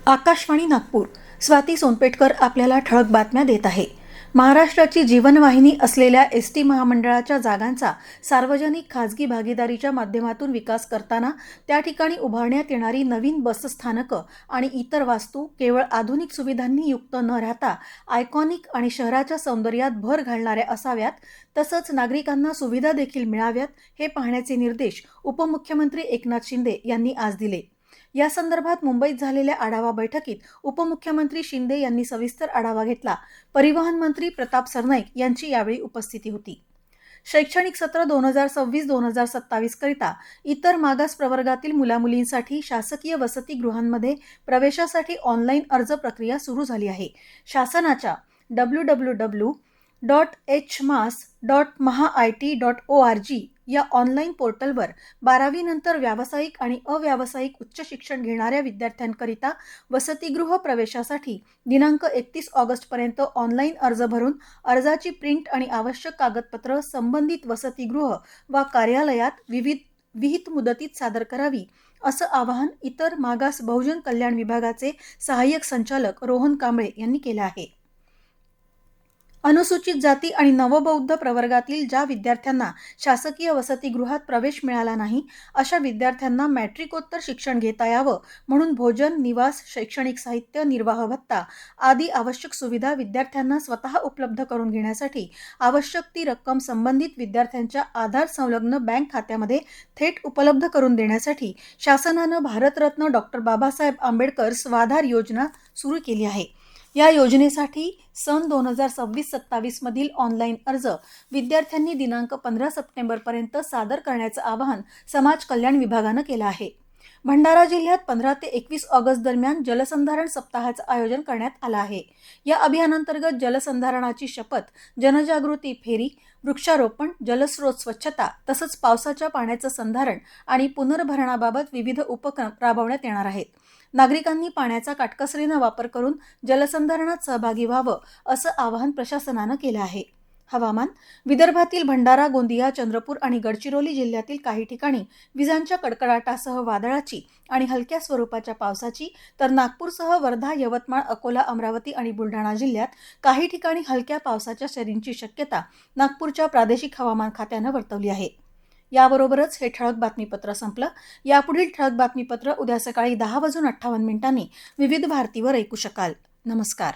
आकाशवाणी नागपूर. स्वाती सोनपेटकर आपल्याला ठळक बातम्या देत आहे. महाराष्ट्राची जीवनवाहिनी असलेल्या एस टी महामंडळाच्या जागांचा सार्वजनिक खाजगी भागीदारीच्या माध्यमातून विकास करताना त्या ठिकाणी उभारण्यात येणारी नवीन बसस्थानकं आणि इतर वास्तू केवळ आधुनिक सुविधांनी युक्त न राहता आयकॉनिक आणि शहराच्या सौंदर्यात भर घालणाऱ्या असाव्यात, तसंच नागरिकांना सुविधा देखील मिळाव्यात, हे पाहण्याचे निर्देश उपमुख्यमंत्री एकनाथ शिंदे यांनी आज दिले. या संदर्भात मुंबईत झालेल्या आढावा बैठकीत उपमुख्यमंत्री शिंदे यांनी सविस्तर आढावा घेतला. परिवहन मंत्री प्रताप सरनाईक यांची यावेळी उपस्थिती होती. शैक्षणिक सत्र 2026-2027 करिता इतर मागास प्रवर्गातील मुलामुलींसाठी शासकीय वसतिगृहांमध्ये प्रवेशासाठी ऑनलाईन अर्ज प्रक्रिया सुरू झाली आहे. शासनाच्या www.hmas.mahaIT.org या ऑनलाईन पोर्टलवर 12वी नंतर व्यावसायिक आणि अव्यावसायिक उच्च शिक्षण घेणाऱ्या विद्यार्थ्यांकरिता वसतिगृह प्रवेशासाठी दिनांक 31 ऑगस्टपर्यंत ऑनलाईन अर्ज भरून अर्जाची प्रिंट आणि आवश्यक कागदपत्र संबंधित वसतिगृह वा कार्यालयात विहित मुदतीत सादर करावी, असं आवाहन इतर मागास बहुजन कल्याण विभागाचे सहाय्यक संचालक रोहन कांबळे यांनी केलं आहे. अनुसूचित जाती आणि नवबौद्ध प्रवर्गातील ज्या विद्यार्थ्यांना शासकीय वसतिगृहात प्रवेश मिळाला नाही, अशा विद्यार्थ्यांना मॅट्रिकोत्तर शिक्षण घेता यावं म्हणून भोजन, निवास, शैक्षणिक साहित्य, निर्वाह भत्ता आदी आवश्यक सुविधा विद्यार्थ्यांना स्वतः उपलब्ध करून घेण्यासाठी आवश्यक ती रक्कम संबंधित विद्यार्थ्यांच्या आधार संलग्न बँक खात्यामध्ये थेट उपलब्ध करून देण्यासाठी शासनानं भारतरत्न डॉक्टर बाबासाहेब आंबेडकर स्वाधार योजना सुरू केली आहे. या योजनेसाठी सन 2026-27 मधील ऑनलाईन अर्ज विद्यार्थ्यांनी दिनांक 15 सप्टेंबरपर्यंत सादर करण्याचं आवाहन समाज कल्याण विभागानं केलं आहे. भंडारा जिल्ह्यात 15 ते 21 ऑगस्ट दरम्यान जलसंधारण सप्ताहाचं आयोजन करण्यात आलं आहे. या अभियानांतर्गत जलसंधारणाची शपथ, जनजागृती फेरी, वृक्षारोपण, जलस्रोत स्वच्छता तसंच पावसाच्या पाण्याचं संधारण आणि पुनर्भरणाबाबत विविध उपक्रम राबवण्यात येणार आहेत. नागरिकांनी पाण्याचा काटकसरीनं वापर करून जलसंधारणात सहभागी व्हावं, असं आवाहन प्रशासनानं केलं आहे. हवामान. विदर्भातील भंडारा, गोंदिया, चंद्रपूर आणि गडचिरोली जिल्ह्यातील काही ठिकाणी विजांच्या कडकडाटासह वादळाची आणि हलक्या स्वरूपाच्या पावसाची, तर नागपूरसह वर्धा, यवतमाळ, अकोला, अमरावती आणि बुलढाणा जिल्ह्यात काही ठिकाणी हलक्या पावसाच्या सरींची शक्यता नागपूरच्या प्रादेशिक हवामान खात्यानं वर्तवली आहे. याबरोबरच हे ठळक बातमीपत्र संपलं. यापुढील ठळक बातमीपत्र उद्या सकाळी 10:58 विविध भारतीवर ऐकू शकाल. नमस्कार.